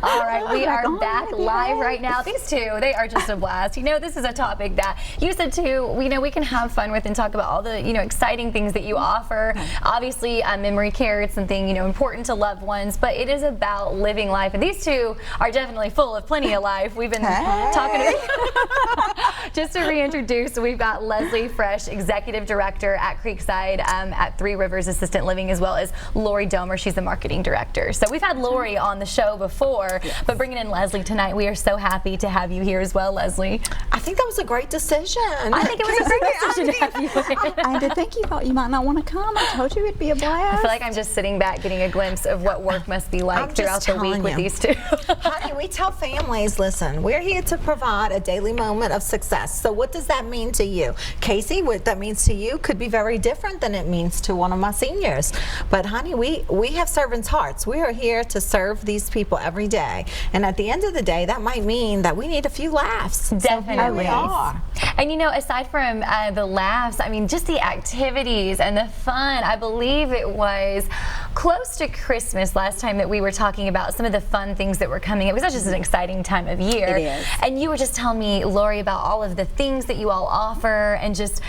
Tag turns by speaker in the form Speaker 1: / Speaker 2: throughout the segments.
Speaker 1: All right, we are back live right now. These two, they are just a blast. You know, this is a topic that you said too, you know, we can have fun with and talk about all the, you know, exciting things that you offer. Obviously, memory care, it's something, you know, important to loved ones, but it is about living life. And these two are definitely full of plenty of life. We've been talking to just to reintroduce, we've got Leslie Frisch, Executive Director at Creekside at Three Rivers Assistant Living, as well as Lori Domer. She's the Marketing Director. So we've had Lori on the show before, but bringing in Leslie tonight, we are so happy to have you here as well, Leslie.
Speaker 2: I think that was a great decision.
Speaker 1: I think it was a great decision to have you here.
Speaker 3: I did think you thought you might not want to come. I told you it'd be a blast.
Speaker 1: I feel like I'm just sitting back getting a glimpse of what work must be like throughout the week with these two.
Speaker 2: Honey, we tell families, listen, we're here to provide a daily moment of success. So what does that mean to you? Casey, what that means to you could be very different than it means to one of my seniors. But honey, we have servants' hearts. We are here to serve these people every day. And at the end of the day, that might mean that we need a few laughs.
Speaker 1: Definitely.
Speaker 2: So here we are.
Speaker 1: And you know, aside from the laughs, I mean, just the activities and the fun. I believe it was close to Christmas last time that we were talking about some of the fun things that were coming. It was such an exciting time of year.
Speaker 3: It is.
Speaker 1: And you were just telling me, Lori, about all of the things that you all offer, and just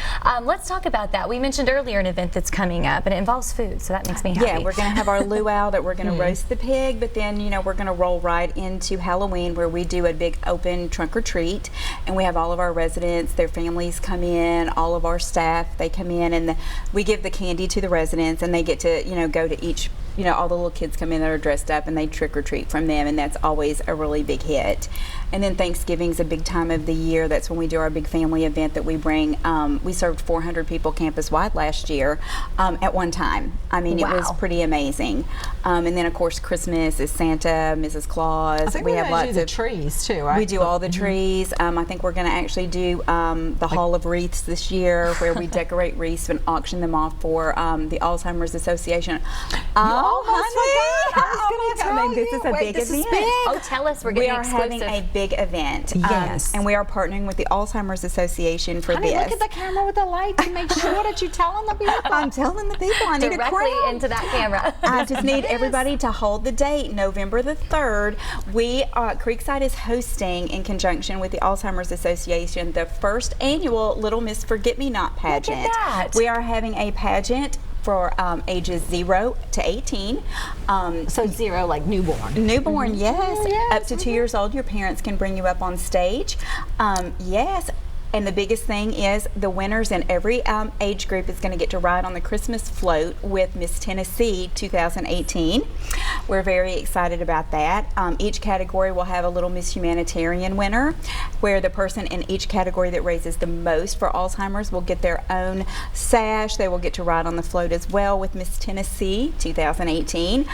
Speaker 1: let's talk about that. We mentioned earlier an event that's coming up, and it involves food, so that makes me happy.
Speaker 3: Yeah, we're going to have our luau that we're going to roast the pig, but then, you know, we're going to roll right into Halloween, where we do a big open trunk or treat, and we have all of our residents, their families come in, all of our staff, they come in, and we give the candy to the residents, and they get to, you know, go to each, you know, all the little kids come in that are dressed up, and they trick or treat from them, and that's always a really big hit. And then Thanksgiving's a big time of the year. That's when we do our big family event that we bring. We served 400 people campus-wide last year at one time. I mean, it was pretty amazing. And then, of course, Christmas is Santa, Mrs. Claus.
Speaker 2: I think we have lots of trees, too, right?
Speaker 3: We do all the trees. I think we're going to actually do the Hall of Wreaths this year, where we decorate wreaths and auction them off for the Alzheimer's Association. This is a big event.
Speaker 1: Oh, tell us. We're getting exclusive.
Speaker 3: We are having a big event.
Speaker 2: Yes.
Speaker 3: And we are partnering with the Alzheimer's Association for
Speaker 2: Honey,
Speaker 3: this.
Speaker 2: look at the camera with the light to make sure that you're telling the people.
Speaker 3: I'm telling the people. I need a
Speaker 1: Directly
Speaker 3: crowd.
Speaker 1: into that camera.
Speaker 3: I just need everybody to hold the date, November the 3rd. We, Creekside is hosting, in conjunction with the Alzheimer's Association, the first annual Little Miss Forget-Me-Not pageant.
Speaker 1: Look at that.
Speaker 3: We are having a pageant for ages 0 to 18.
Speaker 2: So 0, like newborn.
Speaker 3: Newborn, yes. Up to 2 years old, your parents can bring you up on stage. Yes. And the biggest thing is the winners in every age group is going to get to ride on the Christmas float with Miss Tennessee 2018. We're very excited about that. Each category will have a Little Miss Humanitarian winner, where the person in each category that raises the most for Alzheimer's will get their own sash. They will get to ride on the float as well with Miss Tennessee 2018.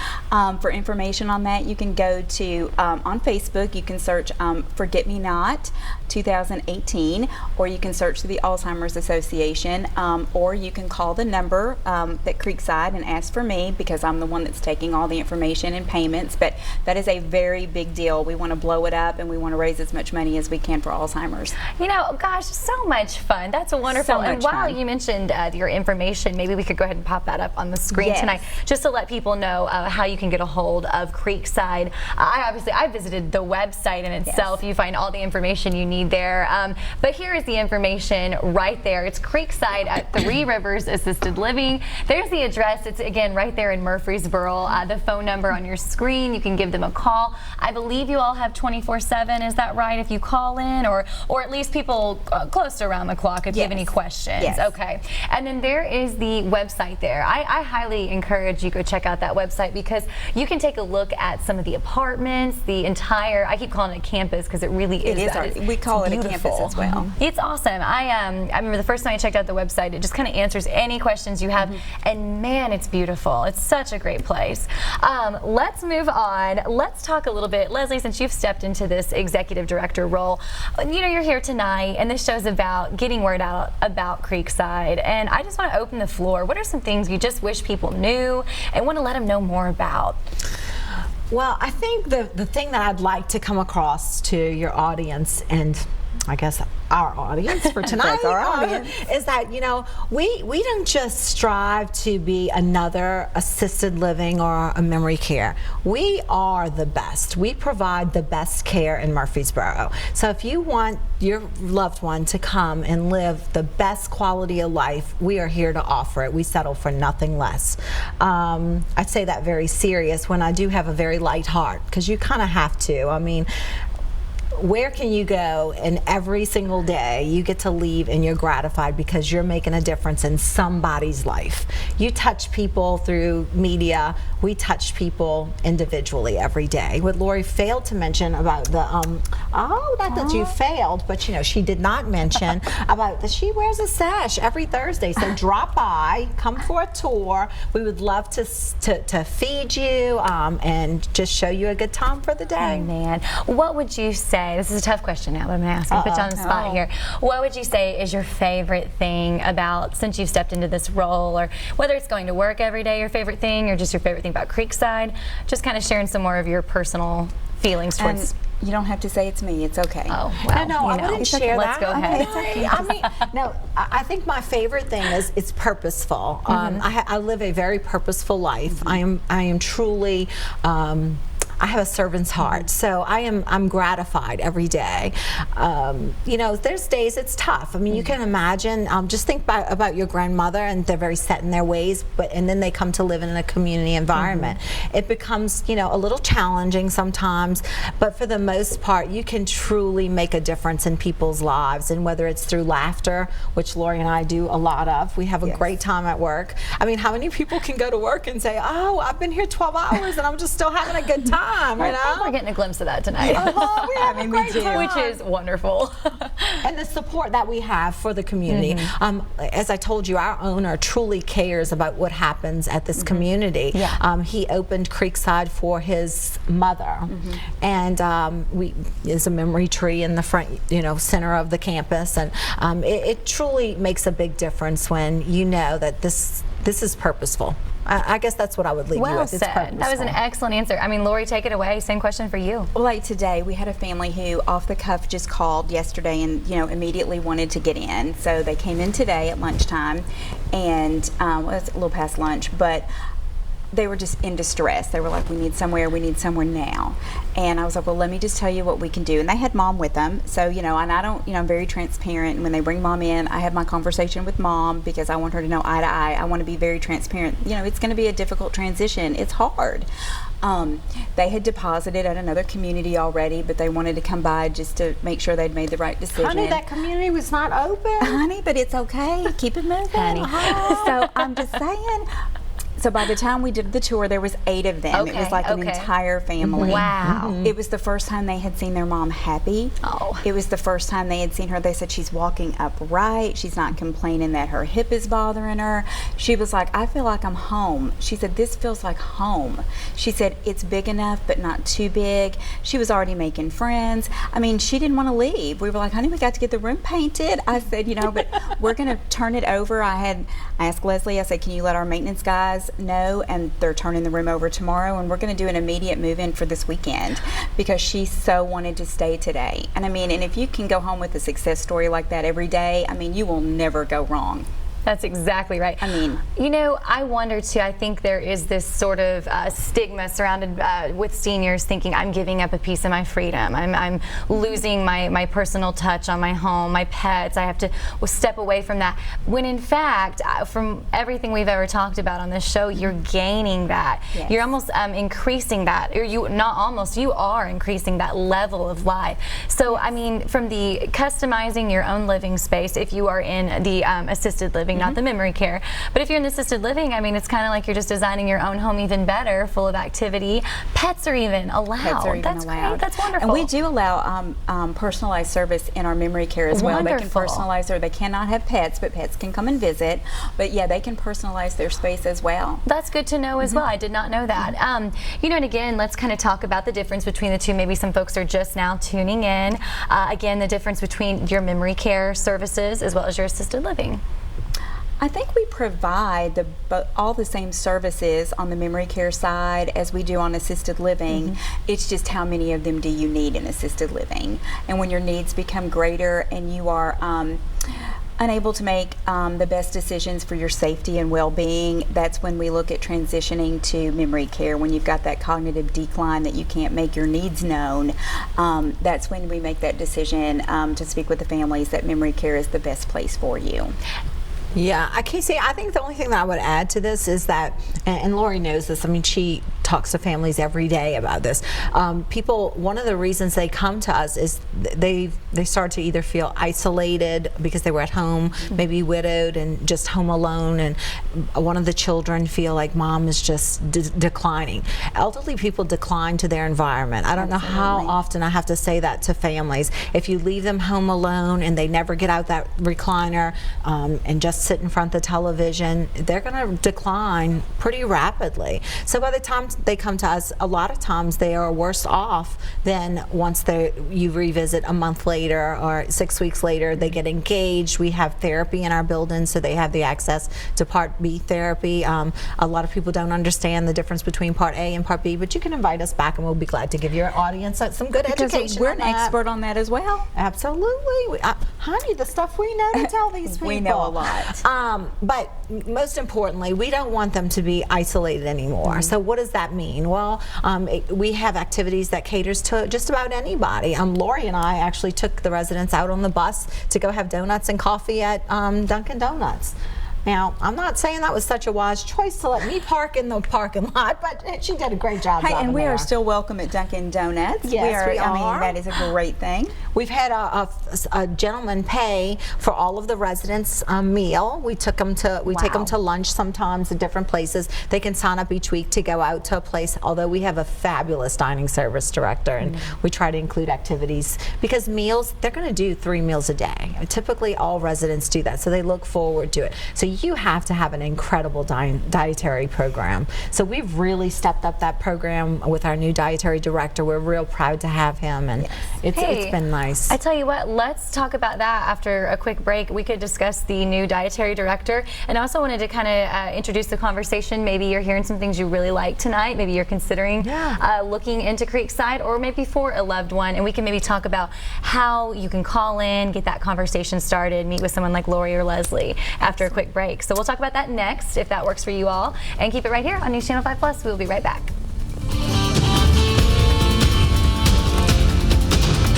Speaker 3: For information on that, you can go to, on Facebook, you can search Forget Me Not 2018, or you can search the Alzheimer's Association, or you can call the number at Creekside and ask for me, because I'm the one that's taking all the information and payments. But that is a very big deal. We want to blow it up, and we want to raise as much money as we can for Alzheimer's.
Speaker 1: You know, gosh, so much fun. That's wonderful.
Speaker 3: So much
Speaker 1: and while
Speaker 3: fun.
Speaker 1: you mentioned your information, maybe we could go ahead and pop that up on the screen tonight, just to let people know how you can get a hold of Creekside. I visited the website in itself. You find all the information you need there. But here is the information right there. It's Creekside at Three Rivers Assisted Living. There's the address. It's, again, right there in Murfreesboro. The phone number on your screen, you can give them a call. I believe you all have 24/7. Is that right? If you call in, or at least people close to around the clock if you have any questions.
Speaker 3: Yes.
Speaker 1: Okay. And then there is the website there. I highly encourage you go check out that website, because you can take a look at some of the apartments, the entire, I keep calling it campus because it really is.
Speaker 3: We call it a campus as well.
Speaker 1: It's awesome. I remember the first time I checked out the website, it just kind of answers any questions you have, and man, it's beautiful. It's such a great place. Let's move on. Let's talk a little bit, Leslie, since you've stepped into this executive director role. You know, you're here tonight, and this show's about getting word out about Creekside, and I just want to open the floor. What are some things you just wish people knew and want to let them know more about?
Speaker 2: Well, I think the thing that I'd like to come across to your audience, and I guess our audience for tonight
Speaker 3: That's our audience.
Speaker 2: is that, you know, we don't just strive to be another assisted living or a memory care. We are the best. We provide the best care in Murfreesboro. So if you want your loved one to come and live the best quality of life, we are here to offer it. We settle for nothing less. I say that very serious when I do have a very light heart, because you kind of have to. I mean, where can you go and every single day you get to leave and you're gratified because you're making a difference in somebody's life? You touch people through media. We touch people individually every day. What Lori failed to mention about the, not that you failed, but you know, she did not mention about that she wears a sash every Thursday. So drop by, come for a tour. We would love to feed you and just show you a good time for the day.
Speaker 1: Oh, man. What would you say? This is a tough question now, but I'm going to ask you, put you on the spot here. What would you say is your favorite thing about, since you've stepped into this role, or whether it's going to work every day, your favorite thing, or just your favorite thing about Creekside? Just kind of sharing some more of your personal feelings towards.
Speaker 3: You don't have to say it's me. It's okay.
Speaker 1: Oh, well,
Speaker 2: no, I wouldn't share
Speaker 1: Let's
Speaker 2: that.
Speaker 1: go ahead.
Speaker 2: Okay. I mean, no, I think my favorite thing is it's purposeful. I live a very purposeful life. I am truly. I have a servant's heart, so I'm gratified every day. You know, there's days it's tough. I mean, you can imagine. Just think about your grandmother, and they're very set in their ways, and then they come to live in a community environment. It becomes, you know, a little challenging sometimes, but for the most part, you can truly make a difference in people's lives. And whether it's through laughter, which Lori and I do a lot of, we have a great time at work. I mean, how many people can go to work and say, "Oh, I've been here 12 hours and I'm just still having a good time." You know?
Speaker 1: We're getting a glimpse of that tonight.
Speaker 2: We have a great time.
Speaker 1: Which is wonderful.
Speaker 2: And the support that we have for the community. As I told you, our owner truly cares about what happens at this community.
Speaker 1: Yeah.
Speaker 2: He opened Creekside for his mother, and there's a memory tree in the front, you know, center of the campus, and it truly makes a big difference when you know that this is purposeful. I guess that's what I would leave you
Speaker 1: Well
Speaker 2: with. It's
Speaker 1: said.
Speaker 2: purposeful.
Speaker 1: That was an excellent answer. I mean, Lori, take it away. Same question for you.
Speaker 3: Well, like today, we had a family who, off the cuff, just called yesterday and, you know, immediately wanted to get in. So they came in today at lunchtime, and well, it's a little past lunch, but they were just in distress. They were like, we need somewhere now. And I was like, well, let me just tell you what we can do. And they had mom with them. So, you know, and I don't, you know, I'm very transparent. And when they bring mom in, I have my conversation with mom because I want her to know eye to eye. I want to be very transparent. You know, it's going to be a difficult transition. It's hard. They had deposited at another community already, but they wanted to come by just to make sure they'd made the right decision.
Speaker 2: Honey, that community was not open.
Speaker 3: Honey, but it's okay. Keep it moving.
Speaker 1: Honey.
Speaker 3: So I'm just saying. So by the time we did the tour, there was 8 of them. It was like an entire family.
Speaker 1: Wow.
Speaker 3: It was the first time they had seen their mom happy.
Speaker 1: Oh.
Speaker 3: It was the first time they had seen her. They said she's walking upright. She's not complaining that her hip is bothering her. She was like, I feel like I'm home. She said, this feels like home. She said, it's big enough, but not too big. She was already making friends. I mean, she didn't want to leave. We were like, honey, we got to get the room painted. I said, you know, but we're going to turn it over. I asked Leslie, I said, can you let our maintenance guys know? And they're turning the room over tomorrow, and we're going to do an immediate move-in for this weekend because she so wanted to stay today. And I mean, and if you can go home with a success story like that every day, I mean, you will never go wrong.
Speaker 1: That's exactly right.
Speaker 3: I mean,
Speaker 1: you know, I wonder too, I think there is this sort of stigma surrounded with seniors thinking I'm giving up a piece of my freedom. I'm losing my personal touch on my home, my pets. I have to step away from that. When in fact, from everything we've ever talked about on this show, you're gaining that.
Speaker 3: Yes.
Speaker 1: You're almost increasing that, or you are increasing that level of life. So, I mean, from the customizing your own living space, if you are in the assisted living, not the memory care. But if you're in the assisted living, I mean, it's kind of like you're just designing your own home even better, full of activity. Pets are even allowed.
Speaker 3: Pets are even
Speaker 1: That's
Speaker 3: allowed.
Speaker 1: great. That's wonderful.
Speaker 3: And we do allow personalized service in our memory care as well. They can
Speaker 1: Wonderful.
Speaker 3: personalize they cannot have pets, but pets can come and visit. But yeah, they can personalize their space as well.
Speaker 1: That's good to know as well. I did not know that. You know, and again, let's kind of talk about the difference between the two. Maybe some folks are just now tuning in. Again, the difference between your memory care services as well as your assisted living.
Speaker 3: I think we provide all the same services on the memory care side as we do on assisted living. It's just how many of them do you need in assisted living? And when your needs become greater and you are unable to make the best decisions for your safety and well-being, that's when we look at transitioning to memory care. When you've got that cognitive decline that you can't make your needs known, that's when we make that decision to speak with the families that memory care is the best place for you.
Speaker 2: Yeah, Casey, I think the only thing that I would add to this is that, and Lori knows this, I mean, she talks to families every day about this. People, one of the reasons they come to us is they start to either feel isolated because they were at home, maybe widowed and just home alone, and one of the children feel like mom is just declining. Elderly people decline to their environment. I don't know how often I have to say that to families. If you leave them home alone and they never get out that recliner and just sit in front of the television, they're going to decline pretty rapidly. So by the time they come to us, a lot of times they are worse off than once you revisit a month later or 6 weeks later. They get engaged. We have therapy in our building, so they have the access to Part B therapy. A lot of people don't understand the difference between Part A and Part B, but you can invite us back and we'll be glad to give your audience some good education.
Speaker 3: We're an expert on that as well.
Speaker 2: Absolutely. Honey, the stuff we know to tell these people.
Speaker 3: We know a lot.
Speaker 2: But most importantly, we don't want them to be isolated anymore. So what does that mean? Well, we have activities that caters to just about anybody. Lori and I actually took the residents out on the bus to go have donuts and coffee at Dunkin' Donuts. Now, I'm not saying that was such a wise choice to let me park in the parking lot, but she did a great job.
Speaker 3: Hey, and we are still welcome at Dunkin' Donuts.
Speaker 2: Yes, we are.
Speaker 3: I mean, that is a great thing.
Speaker 2: We've had a gentleman pay for all of the residents' meal. We took them to take them to lunch sometimes at different places. They can sign up each week to go out to a place. Although we have a fabulous dining service director, and we try to include activities because meals, they're going to do 3 meals a day. Typically, all residents do that, so they look forward to it. So you have to have an incredible dietary program. So we've really stepped up that program with our new dietary director. We're real proud to have him, and it's been nice.
Speaker 1: I tell you what, let's talk about that after a quick break. We could discuss the new dietary director, and I also wanted to kind of introduce the conversation. Maybe you're hearing some things you really like tonight. Maybe you're considering looking into Creekside, or maybe for a loved one, and we can maybe talk about how you can call in, get that conversation started, meet with someone like Lori or Leslie after a quick break. So we'll talk about that next, if that works for you all. And keep it right here on News Channel 5 Plus. We'll be right back.